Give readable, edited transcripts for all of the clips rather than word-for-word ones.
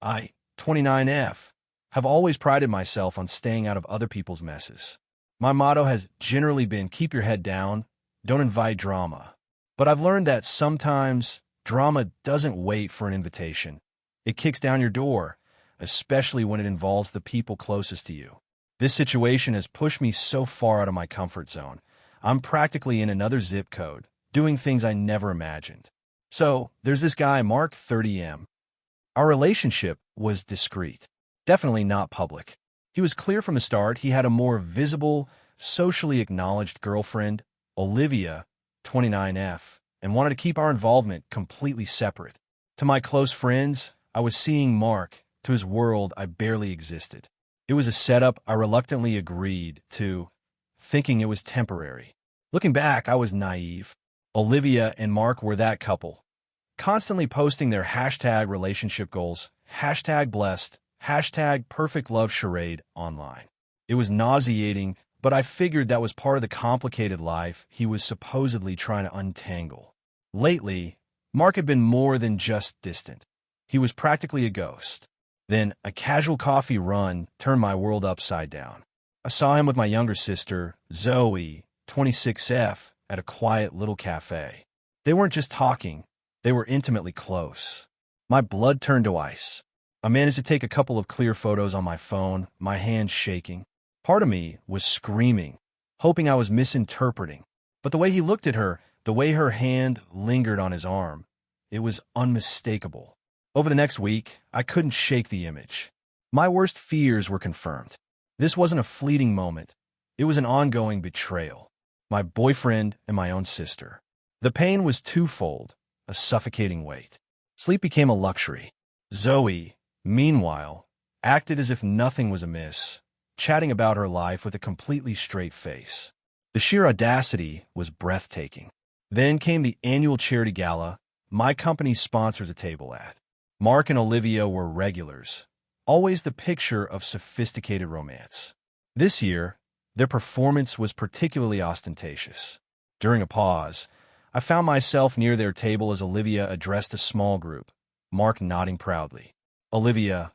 I, 29F, have always prided myself on staying out of other people's messes. My motto has generally been keep your head down, don't invite drama. But I've learned that sometimes drama doesn't wait for an invitation. It kicks down your door, especially when it involves the people closest to you. This situation has pushed me so far out of my comfort zone. I'm practically in another zip code, doing things I never imagined. So, there's this guy, Mark, 30M. Our relationship was discreet, definitely not public. He was clear from the start he had a more visible, socially acknowledged girlfriend, Olivia, 29F, and wanted to keep our involvement completely separate. To my close friends, I was seeing Mark. To his world, I barely existed. It was a setup I reluctantly agreed to, thinking it was temporary. Looking back, I was naive. Olivia and Mark were that couple, constantly posting their hashtag relationship goals, hashtag blessed, hashtag perfect love charade online. It was nauseating, but I figured that was part of the complicated life he was supposedly trying to untangle. Lately, Mark had been more than just distant. He was practically a ghost. Then, a casual coffee run turned my world upside down. I saw him with my younger sister, Zoe, 26F, at a quiet little cafe. They weren't just talking, they were intimately close. My blood turned to ice. I managed to take a couple of clear photos on my phone, my hands shaking. Part of me was screaming, hoping I was misinterpreting. But the way he looked at her, the way her hand lingered on his arm, it was unmistakable. Over the next week, I couldn't shake the image. My worst fears were confirmed. This wasn't a fleeting moment. It was an ongoing betrayal. My boyfriend and my own sister. The pain was twofold, a suffocating weight. Sleep became a luxury. Zoe, meanwhile, acted as if nothing was amiss, chatting about her life with a completely straight face. The sheer audacity was breathtaking. Then came the annual charity gala my company sponsors a table at. Mark and Olivia were regulars, always the picture of sophisticated romance. This year, their performance was particularly ostentatious. During a pause, I found myself near their table as Olivia addressed a small group, Mark nodding proudly. Olivia,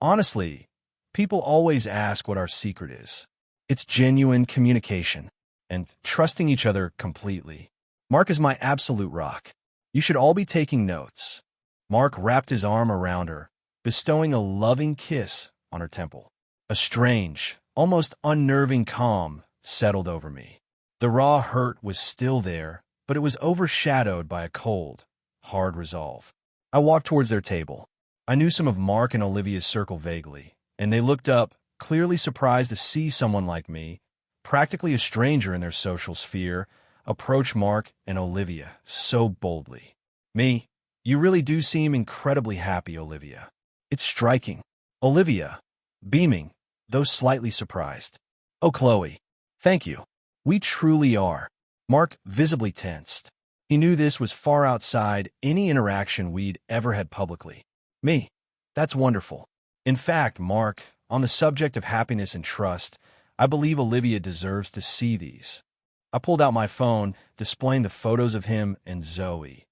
honestly, people always ask what our secret is. It's genuine communication and trusting each other completely. Mark is my absolute rock. You should all be taking notes. Mark wrapped his arm around her, bestowing a loving kiss on her temple. A strange, almost unnerving calm settled over me. The raw hurt was still there, but it was overshadowed by a cold, hard resolve. I walked towards their table. I knew some of Mark and Olivia's circle vaguely, and they looked up, clearly surprised to see someone like me, practically a stranger in their social sphere, approach Mark and Olivia so boldly. Me, you really do seem incredibly happy, Olivia. It's striking. Olivia, beaming, though slightly surprised. Oh, Qley, thank you. We truly are. Mark visibly tensed. He knew this was far outside any interaction we'd ever had publicly. Me, that's wonderful. In fact, Mark, on the subject of happiness and trust, I believe Olivia deserves to see these. I pulled out my phone, displaying the photos of him and Zoe.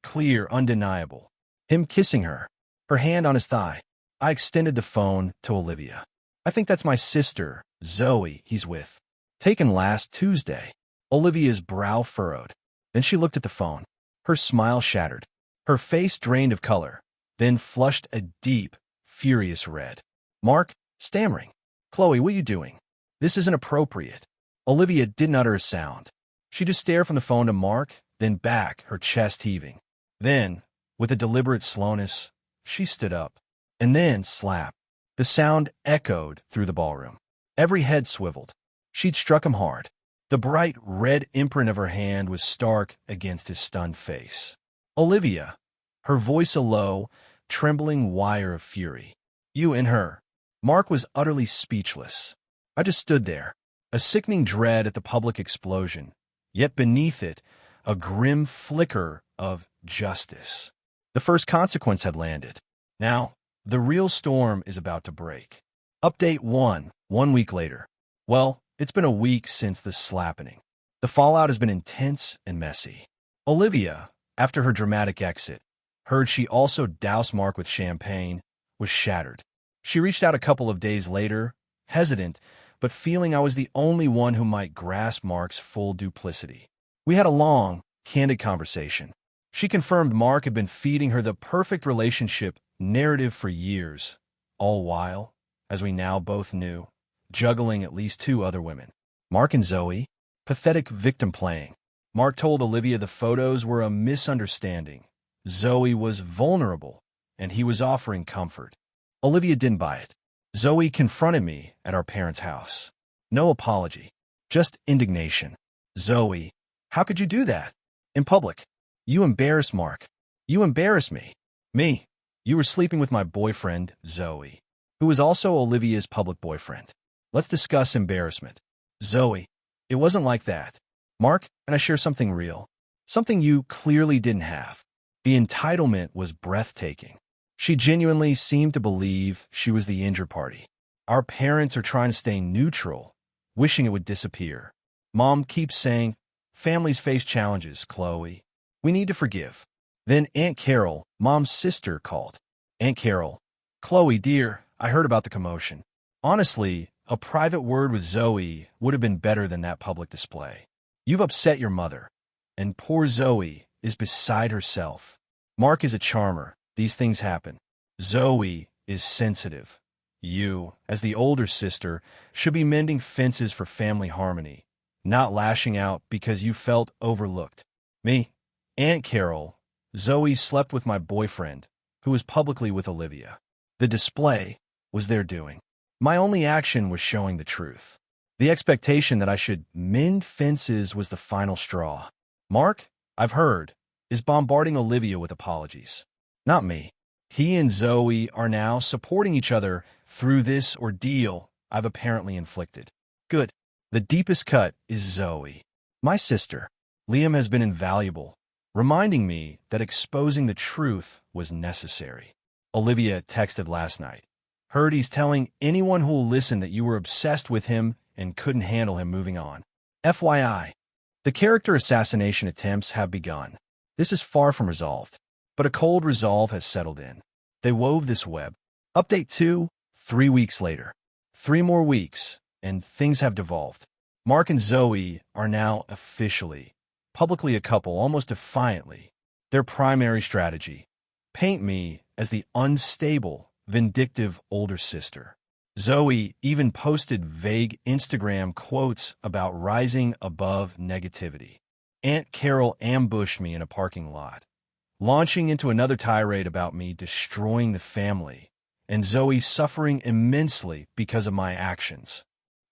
Clear, undeniable. Him kissing her, her hand on his thigh. I extended the phone to Olivia. I think that's my sister, Zoe, he's with. Taken last Tuesday. Olivia's brow furrowed. Then she looked at the phone. Her smile shattered. Her face drained of color, then flushed a deep, furious red. Mark, stammering. Qley, what are you doing? This isn't appropriate. Olivia didn't utter a sound. She just stared from the phone to Mark, then back, her chest heaving. Then, with a deliberate slowness, she stood up. And then, slap. The sound echoed through the ballroom. Every head swiveled. She'd struck him hard. The bright red imprint of her hand was stark against his stunned face. Olivia, her voice a low, trembling wire of fury. You and her. Mark was utterly speechless. I just stood there, a sickening dread at the public explosion, yet beneath it, a grim flicker of justice. The first consequence had landed. Now, the real storm is about to break. Update 1 week later. Well, it's been a week since the slapping. The fallout has been intense and messy. Olivia, after her dramatic exit, heard she also doused Mark with champagne, was shattered. She reached out a couple of days later, hesitant, but feeling I was the only one who might grasp Mark's full duplicity. We had a long, candid conversation. She confirmed Mark had been feeding her the perfect relationship narrative for years, all while, as we now both knew, juggling at least 2 other women. Mark and Zoe, pathetic victim playing. Mark told Olivia the photos were a misunderstanding. Zoe was vulnerable, and he was offering comfort. Olivia didn't buy it. Zoe confronted me at our parents' house. No apology, just indignation. Zoe, how could you do that? In public. You embarrassed Mark. You embarrassed me. Me. You were sleeping with my boyfriend, Zoe, who was also Olivia's public boyfriend. Let's discuss embarrassment. Zoe, it wasn't like that. Mark and I share something real. Something you clearly didn't have. The entitlement was breathtaking. She genuinely seemed to believe she was the injured party. Our parents are trying to stay neutral, wishing it would disappear. Mom keeps saying, families face challenges, Qley. We need to forgive. Then Aunt Carol, Mom's sister, called. Aunt Carol, Qley, dear, I heard about the commotion. Honestly, a private word with Zoe would have been better than that public display. You've upset your mother, and poor Zoe is beside herself. Mark is a charmer. These things happen. Zoe is sensitive. You, as the older sister, should be mending fences for family harmony, not lashing out because you felt overlooked. Me, Aunt Carol, Zoe slept with my boyfriend, who was publicly with Olivia. The display was their doing. My only action was showing the truth. The expectation that I should mend fences was the final straw. Mark, I've heard, is bombarding Olivia with apologies. Not me. He and Zoe are now supporting each other through this ordeal I've apparently inflicted. Good. The deepest cut is Zoe. My sister. Liam has been invaluable, reminding me that exposing the truth was necessary. Olivia texted last night. Heard he's telling anyone who will listen that you were obsessed with him and couldn't handle him moving on. FYI, the character assassination attempts have begun. This is far from resolved, but a cold resolve has settled in. They wove this web. Update 2, 3 weeks later. 3 more weeks, and things have devolved. Mark and Zoe are now officially, publicly a couple, almost defiantly. Their primary strategy: paint me as the unstable, vindictive older sister. Zoe even posted vague Instagram quotes about rising above negativity. Aunt Carol ambushed me in a parking lot, launching into another tirade about me destroying the family, and Zoe suffering immensely because of my actions.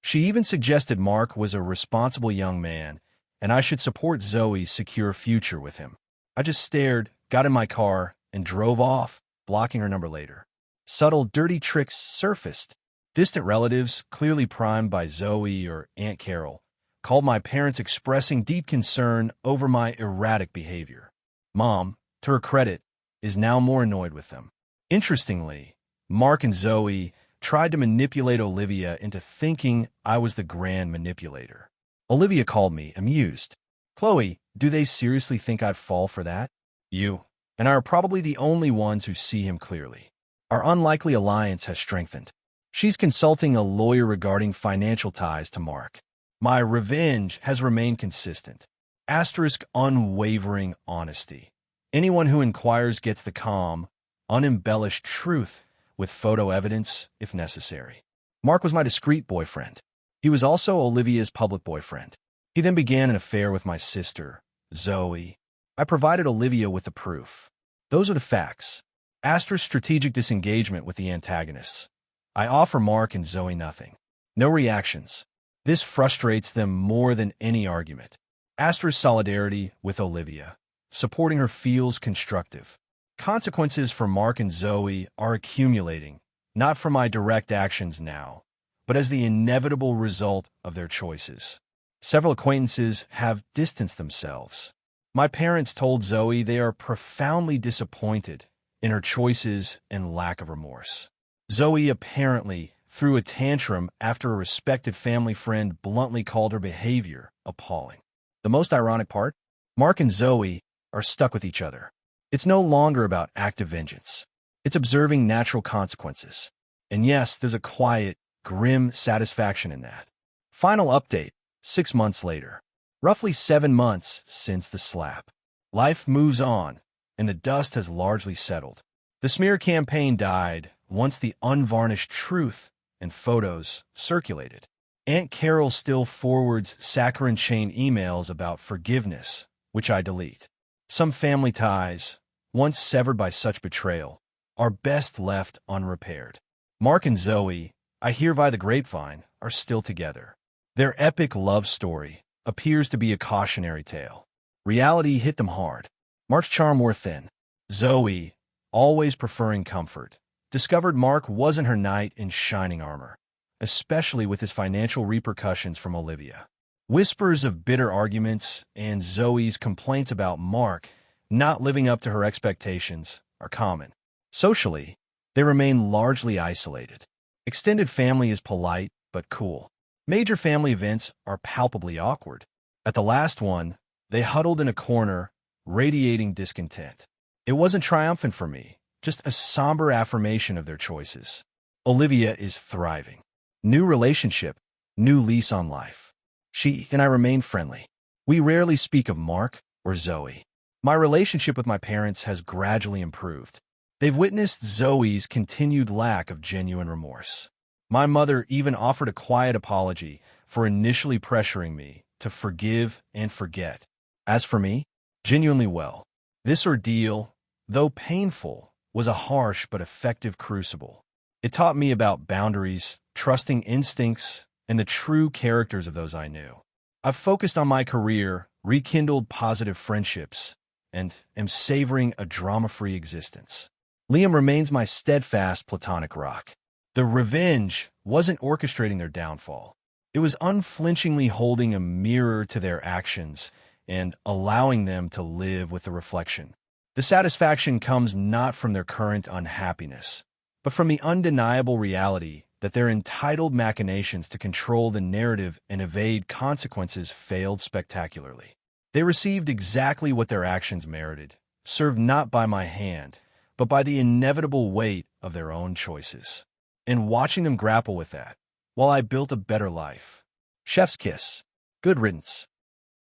She even suggested Mark was a responsible young man, and I should support Zoe's secure future with him. I just stared, got in my car, and drove off, blocking her number later. Subtle, dirty tricks surfaced. Distant relatives, clearly primed by Zoe or Aunt Carol, called my parents expressing deep concern over my erratic behavior. Mom, to her credit, is now more annoyed with them. Interestingly, Mark and Zoe tried to manipulate Olivia into thinking I was the grand manipulator. Olivia called me, amused. Qley, do they seriously think I'd fall for that? You and I are probably the only ones who see him clearly. Our unlikely alliance has strengthened. She's consulting a lawyer regarding financial ties to Mark. My revenge has remained consistent. Asterisk unwavering honesty. Anyone who inquires gets the calm, unembellished truth with photo evidence if necessary. Mark was my discreet boyfriend. He was also Olivia's public boyfriend. He then began an affair with my sister, Zoe. I provided Olivia with the proof. Those are the facts. Asterisk strategic disengagement with the antagonists. I offer Mark and Zoe nothing. No reactions. This frustrates them more than any argument. Asterisk solidarity with Olivia. Supporting her feels constructive. Consequences for Mark and Zoe are accumulating, not for my direct actions now, but as the inevitable result of their choices. Several acquaintances have distanced themselves. My parents told Zoe they are profoundly disappointed in her choices and lack of remorse. Zoe apparently threw a tantrum after a respected family friend bluntly called her behavior appalling. The most ironic part? Mark and Zoe are stuck with each other. It's no longer about active vengeance. It's observing natural consequences. And yes, there's a quiet, grim satisfaction in that. Final update, 6 months later. Roughly 7 months since the slap. Life moves on, and the dust has largely settled. The smear campaign died once the unvarnished truth and photos circulated. Aunt Carol still forwards saccharine chain emails about forgiveness, which I delete. Some family ties, once severed by such betrayal, are best left unrepaired. Mark and Zoe, I hear via the grapevine, are still together. Their epic love story appears to be a cautionary tale. Reality hit them hard. Mark's charm wore thin. Zoe, always preferring comfort, discovered Mark wasn't her knight in shining armor, especially with his financial repercussions from Olivia. Whispers of bitter arguments and Zoe's complaints about Mark not living up to her expectations are common. Socially, they remain largely isolated. Extended family is polite but cool. Major family events are palpably awkward. At the last one, they huddled in a corner, radiating discontent. It wasn't triumphant for me, just a somber affirmation of their choices. Olivia is thriving. New relationship, new lease on life. She and I remain friendly. We rarely speak of Mark or Zoe. My relationship with my parents has gradually improved. They've witnessed Zoe's continued lack of genuine remorse. My mother even offered a quiet apology for initially pressuring me to forgive and forget. As for me, genuinely well. This ordeal, though painful, was a harsh but effective crucible. It taught me about boundaries, trusting instincts, and the true characters of those I knew. I've focused on my career, rekindled positive friendships, and am savoring a drama-free existence. Liam remains my steadfast platonic rock. The revenge wasn't orchestrating their downfall. It was unflinchingly holding a mirror to their actions and allowing them to live with the reflection. The satisfaction comes not from their current unhappiness, but from the undeniable reality that their entitled machinations to control the narrative and evade consequences failed spectacularly. They received exactly what their actions merited, served not by my hand, but by the inevitable weight of their own choices. And watching them grapple with that, while I built a better life. Chef's kiss. Good riddance.